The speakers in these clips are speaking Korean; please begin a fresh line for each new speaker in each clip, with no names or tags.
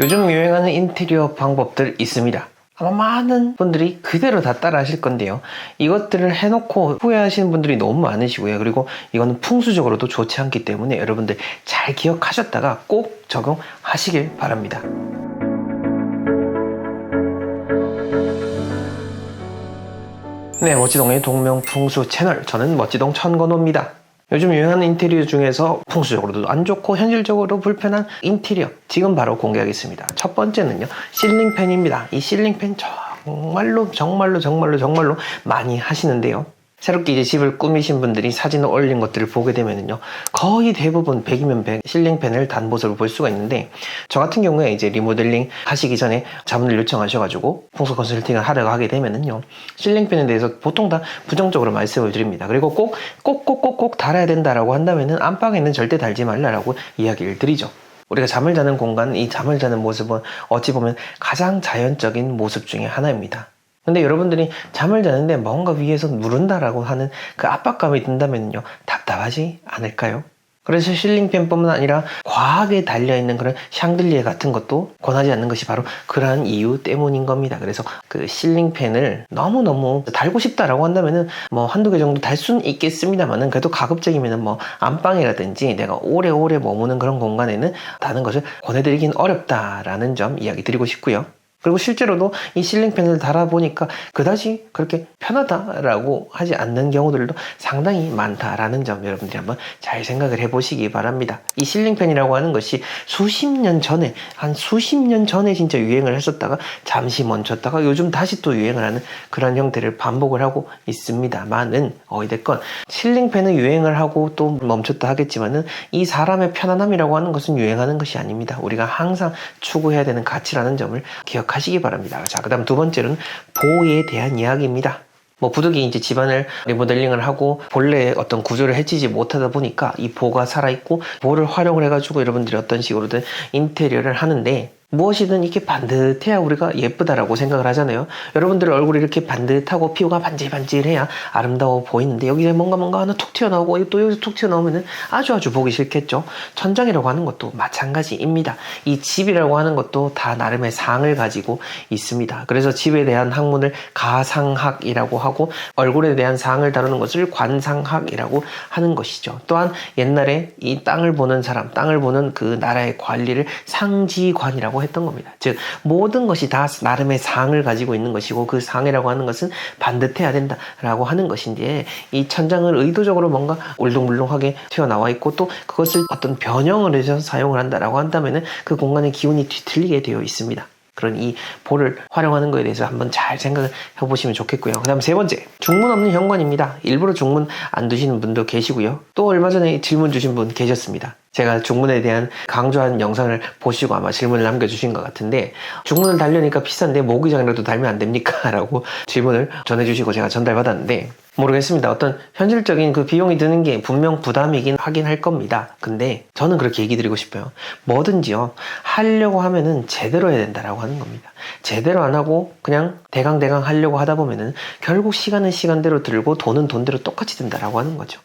요즘 유행하는 인테리어 방법들 있습니다. 아마 많은 분들이 그대로 다 따라 하실 건데요. 이것들을 해놓고 후회하시는 분들이 너무 많으시고요. 그리고 이거는 풍수적으로도 좋지 않기 때문에 여러분들 잘 기억하셨다가 꼭 적용하시길 바랍니다. 네, 멋지동의 동명풍수 채널, 저는 멋지동 천건호입니다. 요즘 유행하는 인테리어 중에서 풍수적으로도 안 좋고 현실적으로 불편한 인테리어, 지금 바로 공개하겠습니다. 첫 번째는요, 실링팬입니다. 이 실링팬 정말로 많이 하시는데요. 새롭게 이제 집을 꾸미신 분들이 사진을 올린 것들을 보게 되면요, 거의 대부분 100이면 100 실링팬을 단 모습을 볼 수가 있는데, 저 같은 경우에 이제 리모델링 하시기 전에 자문을 요청하셔가지고 풍수 컨설팅을 하려고 하게 되면은요, 실링팬에 대해서 보통 다 부정적으로 말씀을 드립니다. 그리고 꼭 달아야 된다라고 한다면은 안방에는 절대 달지 말라라고 이야기를 드리죠. 우리가 잠을 자는 공간, 이 잠을 자는 모습은 어찌 보면 가장 자연적인 모습 중에 하나입니다. 근데 여러분들이 잠을 자는데 뭔가 위에서 누른다라고 하는 그 압박감이 든다면요, 답답하지 않을까요? 그래서 실링팬뿐만 아니라 과하게 달려있는 그런 샹들리에 같은 것도 권하지 않는 것이 바로 그러한 이유 때문인 겁니다. 그래서 그 실링팬을 너무너무 달고 싶다라고 한다면은 뭐 한두 개 정도 달 수는 있겠습니다만은, 그래도 가급적이면은 뭐 안방이라든지 내가 오래오래 머무는 그런 공간에는 다는 것을 권해드리긴 어렵다라는 점 이야기 드리고 싶고요. 그리고 실제로도 이 실링팬을 달아보니까 그다지 그렇게 편하다라고 하지 않는 경우들도 상당히 많다라는 점 여러분들이 한번 잘 생각을 해보시기 바랍니다. 이 실링팬이라고 하는 것이 수십 년 전에 진짜 유행을 했었다가 잠시 멈췄다가 요즘 다시 또 유행을 하는 그런 형태를 반복을 하고 있습니다만은, 어찌됐건 실링팬은 유행을 하고 또 멈췄다 하겠지만은 이 사람의 편안함이라고 하는 것은 유행하는 것이 아닙니다. 우리가 항상 추구해야 되는 가치라는 점을 기억하시기 바랍니다. 자, 그 다음 두 번째는 보호에 대한 이야기입니다. 뭐 부득이 이제 집안을 리모델링을 하고 본래의 어떤 구조를 해치지 못하다 보니까 이 보가 살아있고, 보를 활용을 해가지고 여러분들이 어떤 식으로든 인테리어를 하는데, 무엇이든 이렇게 반듯해야 우리가 예쁘다라고 생각을 하잖아요. 여러분들 얼굴이 이렇게 반듯하고 피부가 반질반질해야 아름다워 보이는데, 여기에 뭔가 하나 툭 튀어나오고 또 여기서 툭 튀어나오면은 아주 보기 싫겠죠. 천장이라고 하는 것도 마찬가지입니다. 이 집이라고 하는 것도 다 나름의 상을 가지고 있습니다. 그래서 집에 대한 학문을 가상학이라고 하고, 얼굴에 대한 상을 다루는 것을 관상학이라고 하는 것이죠. 또한 옛날에 이 땅을 보는 사람, 땅을 보는 그 나라의 관리를 상지관이라고 했던 겁니다. 즉 모든 것이 다 나름의 상을 가지고 있는 것이고, 그 상이라고 하는 것은 반듯해야 된다라고 하는 것인데, 이 천장을 의도적으로 뭔가 울퉁불퉁하게 튀어나와 있고 또 그것을 어떤 변형을 해서 사용을 한다라고 한다면은 그 공간의 기운이 뒤틀리게 되어 있습니다. 그런 이 볼을 활용하는 것에 대해서 한번 잘 생각을 해보시면 좋겠고요. 그 다음 세 번째, 중문 없는 현관입니다. 일부러 중문 안 두시는 분도 계시고요. 또 얼마 전에 질문 주신 분 계셨습니다. 제가 중문에 대한 강조한 영상을 보시고 아마 질문을 남겨주신 것 같은데, 중문을 달려니까 비싼데 모기장이라도 달면 안 됩니까? 라고 질문을 전해주시고 제가 전달받았는데, 모르겠습니다. 어떤 현실적인 그 비용이 드는 게 분명 부담이긴 하긴 할 겁니다. 근데 저는 그렇게 얘기 드리고 싶어요. 뭐든지요, 하려고 하면은 제대로 해야 된다라고 하는 겁니다. 제대로 안 하고 그냥 대강 하려고 하다 보면은 결국 시간은 시간대로 들고 돈은 돈대로 똑같이 든다라고 하는 거죠.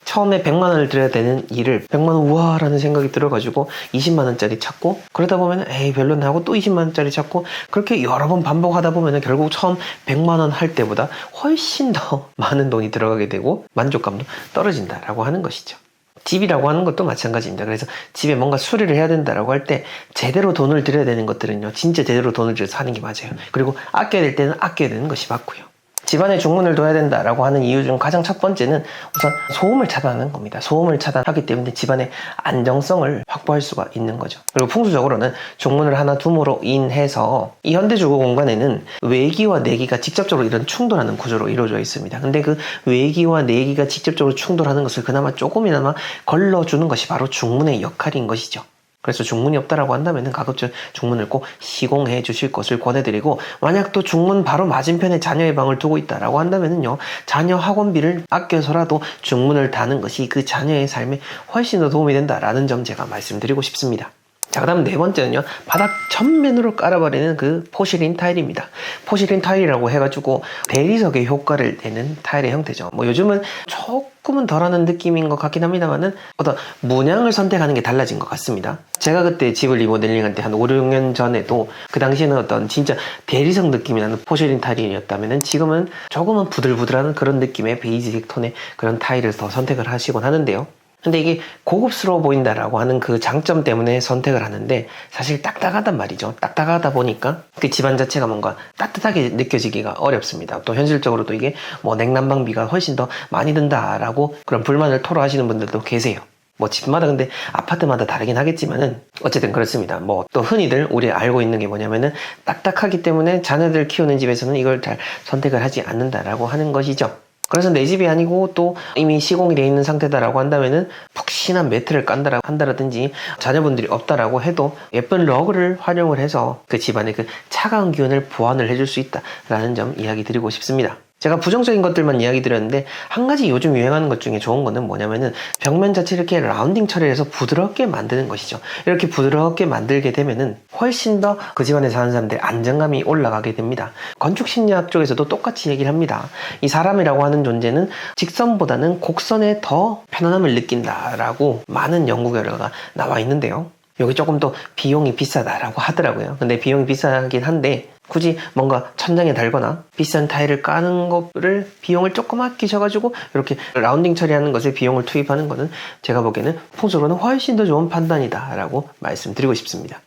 처음에 100만 원을 들여야 되는 일을 100만 원 우와라는 생각이 들어가지고 20만 원짜리 찾고, 그러다 보면 에이 별로네 하고 또 20만 원짜리 찾고, 그렇게 여러 번 반복하다 보면 결국 처음 100만 원 할 때보다 훨씬 더 많은 돈이 들어가게 되고 만족감도 떨어진다라고 하는 것이죠. 집이라고 하는 것도 마찬가지입니다. 그래서 집에 뭔가 수리를 해야 된다라고 할 때 제대로 돈을 들여야 되는 것들은요, 진짜 제대로 돈을 들여서 하는 게 맞아요. 그리고 아껴야 될 때는 아껴야 되는 것이 맞고요. 집안에 중문을 둬야 된다라고 하는 이유 중 가장 첫 번째는 우선 소음을 차단하는 겁니다. 소음을 차단하기 때문에 집안의 안정성을 확보할 수가 있는 거죠. 그리고 풍수적으로는 중문을 하나 둠으로 인해서 이 현대주거 공간에는 외기와 내기가 직접적으로 이런 충돌하는 구조로 이루어져 있습니다. 근데 그 외기와 내기가 직접적으로 충돌하는 것을 그나마 조금이나마 걸러주는 것이 바로 중문의 역할인 것이죠. 그래서 중문이 없다라고 한다면 가급적 중문을 꼭 시공해 주실 것을 권해드리고, 만약 또 중문 바로 맞은편에 자녀의 방을 두고 있다라고 한다면요, 자녀 학원비를 아껴서라도 중문을 다는 것이 그 자녀의 삶에 훨씬 더 도움이 된다라는 점 제가 말씀드리고 싶습니다. 자, 그 다음 네 번째는요, 바닥 전면으로 깔아버리는 그 포실린 타일입니다. 포실린 타일이라고 해가지고 대리석의 효과를 내는 타일의 형태죠. 뭐 요즘은 조금은 덜하는 느낌인 것 같긴 합니다만은 어떤 문양을 선택하는 게 달라진 것 같습니다. 제가 그때 집을 리모델링할 때 한 5, 6년 전에도 그 당시에는 어떤 진짜 대리석 느낌이 나는 포실린 타일이었다면은 지금은 조금은 부들부들한 그런 느낌의 베이지색 톤의 그런 타일을 더 선택을 하시곤 하는데요. 근데 이게 고급스러워 보인다라고 하는 그 장점 때문에 선택을 하는데 사실 딱딱하단 말이죠. 딱딱하다 보니까 그 집안 자체가 뭔가 따뜻하게 느껴지기가 어렵습니다. 또 현실적으로도 이게 뭐 냉난방비가 훨씬 더 많이 든다라고 그런 불만을 토로하시는 분들도 계세요. 뭐 집마다 근데 아파트마다 다르긴 하겠지만은 어쨌든 그렇습니다. 뭐 또 흔히들 우리 알고 있는 게 뭐냐면은 딱딱하기 때문에 자녀들 키우는 집에서는 이걸 잘 선택을 하지 않는다라고 하는 것이죠. 그래서 내 집이 아니고 또 이미 시공이 되어 있는 상태다라고 한다면은 푹신한 매트를 깐다라고 한다라든지 자녀분들이 없다라고 해도 예쁜 러그를 활용을 해서 그 집안의 그 차가운 기운을 보완을 해줄 수 있다라는 점 이야기 드리고 싶습니다. 제가 부정적인 것들만 이야기 드렸는데 한 가지 요즘 유행하는 것 중에 좋은 거는 뭐냐면은 벽면 자체 이렇게 라운딩 처리를 해서 부드럽게 만드는 것이죠. 이렇게 부드럽게 만들게 되면은 훨씬 더 그 집안에 사는 사람들의 안정감이 올라가게 됩니다. 건축 심리학 쪽에서도 똑같이 얘기를 합니다. 이 사람이라고 하는 존재는 직선보다는 곡선에 더 편안함을 느낀다라고 많은 연구 결과가 나와 있는데요. 여기 조금 더 비용이 비싸다라고 하더라고요. 근데 비용이 비싸긴 한데 굳이 뭔가 천장에 달거나 비싼 타일을 까는 거를 비용을 조금 아끼셔가지고 이렇게 라운딩 처리하는 것에 비용을 투입하는 거는 제가 보기에는 풍수로는 훨씬 더 좋은 판단이다 라고 말씀드리고 싶습니다.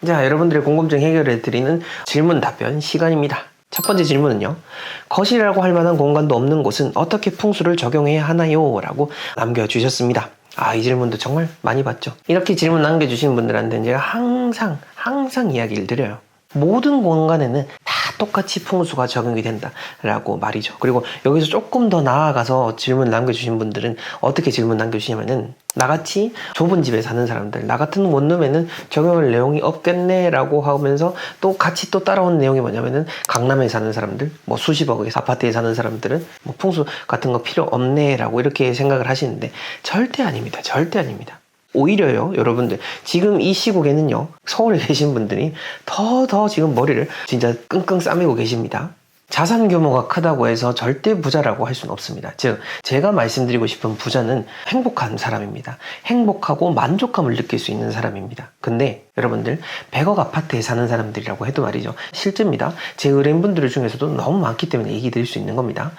자, 여러분들의 궁금증 해결해 드리는 질문 답변 시간입니다. 첫 번째 질문은요, 거실이라고 할 만한 공간도 없는 곳은 어떻게 풍수를 적용해야 하나요? 라고 남겨주셨습니다. 이 질문도 정말 많이 받죠. 이렇게 질문 남겨주신 분들한테는 제가 항상 이야기를 드려요. 모든 공간에는 다 똑같이 풍수가 적용이 된다라고 말이죠. 그리고 여기서 조금 더 나아가서 질문 남겨주신 분들은 어떻게 질문 남겨주시냐면은 나같이 좁은 집에 사는 사람들, 나 같은 원룸에는 적용할 내용이 없겠네 라고 하면서 또 같이 또 따라온 내용이 뭐냐면은 강남에 사는 사람들, 뭐 수십억의 아파트에 사는 사람들은 뭐 풍수 같은 거 필요 없네 라고 이렇게 생각을 하시는데 절대 아닙니다. 절대 아닙니다. 오히려요, 여러분들 지금 이 시국에는요, 서울에 계신 분들이 더 지금 머리를 진짜 끙끙 싸매고 계십니다. 자산 규모가 크다고 해서 절대 부자라고 할 수는 없습니다. 즉 제가 말씀드리고 싶은 부자는 행복한 사람입니다. 행복하고 만족감을 느낄 수 있는 사람입니다. 근데 여러분들 100억 아파트에 사는 사람들이라고 해도 말이죠, 실제입니다. 제 의뢰인분들 중에서도 너무 많기 때문에 얘기 드릴 수 있는 겁니다.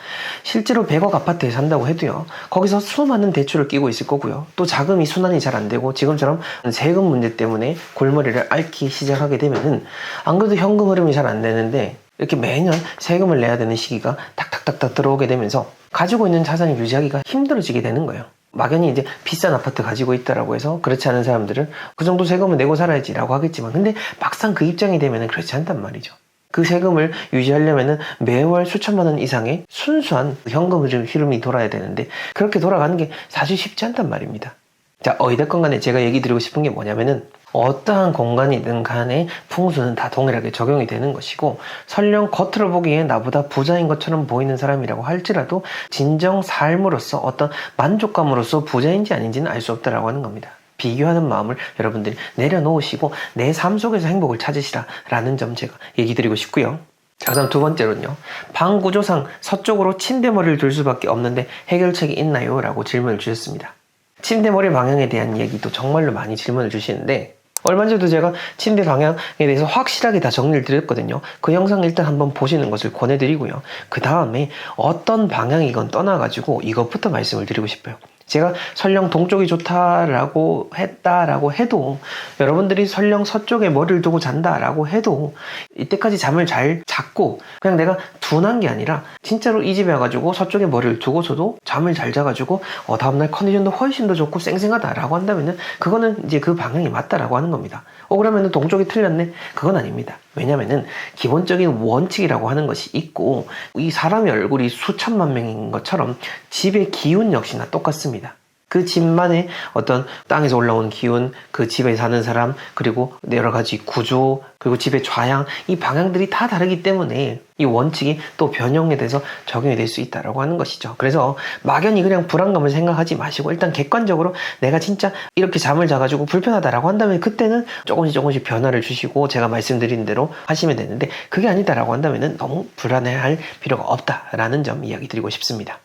실제로 100억 아파트에 산다고 해도요, 거기서 수많은 대출을 끼고 있을 거고요, 또 자금이 순환이 잘 안 되고 지금처럼 세금 문제 때문에 골머리를 앓기 시작하게 되면은 안 그래도 현금 흐름이 잘 안 되는데 이렇게 매년 세금을 내야 되는 시기가 탁탁탁탁 들어오게 되면서 가지고 있는 자산을 유지하기가 힘들어지게 되는 거예요. 막연히 이제 비싼 아파트 가지고 있다라고 해서 그렇지 않은 사람들은 그 정도 세금을 내고 살아야지라고 하겠지만, 근데 막상 그 입장이 되면은 그렇지 않단 말이죠. 그 세금을 유지하려면은 매월 수천만 원 이상의 순수한 현금 흐름이 돌아야 되는데 그렇게 돌아가는 게 사실 쉽지 않단 말입니다. 자, 어찌됐건 간에 제가 얘기 드리고 싶은 게 뭐냐면은 어떠한 공간이든 간에 풍수는 다 동일하게 적용이 되는 것이고, 설령 겉으로 보기에 나보다 부자인 것처럼 보이는 사람이라고 할지라도 진정 삶으로서 어떤 만족감으로서 부자인지 아닌지는 알 수 없다라고 하는 겁니다. 비교하는 마음을 여러분들이 내려놓으시고 내 삶 속에서 행복을 찾으시라라는 점 제가 얘기 드리고 싶고요. 자, 그다음 두 번째로는요, 방 구조상 서쪽으로 침대머리를 둘 수밖에 없는데 해결책이 있나요? 라고 질문을 주셨습니다. 침대머리 방향에 대한 얘기도 정말로 많이 질문을 주시는데, 얼마 전에도 제가 침대 방향에 대해서 확실하게 다 정리를 드렸거든요. 그 영상 일단 한번 보시는 것을 권해드리고요. 그 다음에 어떤 방향이건 떠나가지고 이것부터 말씀을 드리고 싶어요. 제가 설령 동쪽이 좋다라고 했다라고 해도, 여러분들이 설령 서쪽에 머리를 두고 잔다라고 해도 이때까지 잠을 잘 잤고 그냥 내가 둔한 게 아니라 진짜로 이 집에 와가지고 서쪽에 머리를 두고서도 잠을 잘 자가지고 다음날 컨디션도 훨씬 더 좋고 쌩쌩하다라고 한다면은 그거는 이제 그 방향이 맞다라고 하는 겁니다. 그러면은 동쪽이 틀렸네? 그건 아닙니다. 왜냐면은 기본적인 원칙이라고 하는 것이 있고, 이 사람의 얼굴이 수천만 명인 것처럼 집의 기운 역시나 똑같습니다. 그 집만의 어떤 땅에서 올라온 기운, 그 집에 사는 사람, 그리고 여러 가지 구조, 그리고 집의 좌향, 이 방향들이 다 다르기 때문에 이 원칙이 또 변형에 대해서 적용이 될 수 있다라고 하는 것이죠. 그래서 막연히 그냥 불안감을 생각하지 마시고 일단 객관적으로 내가 진짜 이렇게 잠을 자가지고 불편하다라고 한다면 그때는 조금씩 변화를 주시고 제가 말씀드린 대로 하시면 되는데, 그게 아니다라고 한다면 너무 불안해할 필요가 없다라는 점 이야기 드리고 싶습니다.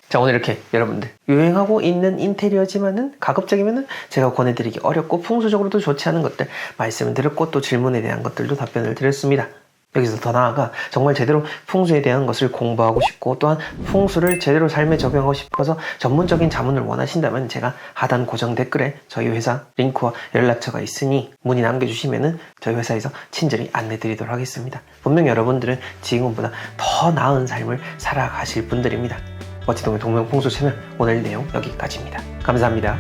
자, 오늘 이렇게 여러분들 유행하고 있는 인테리어지만은 가급적이면은 제가 권해드리기 어렵고 풍수적으로도 좋지 않은 것들 말씀을 드렸고, 또 질문에 대한 것들도 답변을 드렸습니다. 여기서 더 나아가 정말 제대로 풍수에 대한 것을 공부하고 싶고, 또한 풍수를 제대로 삶에 적용하고 싶어서 전문적인 자문을 원하신다면 제가 하단 고정 댓글에 저희 회사 링크와 연락처가 있으니 문의 남겨주시면은 저희 회사에서 친절히 안내 드리도록 하겠습니다. 분명 여러분들은 지금보다 더 나은 삶을 살아가실 분들입니다. 어치동의 동명풍수 채널 오늘 내용 여기까지입니다. 감사합니다.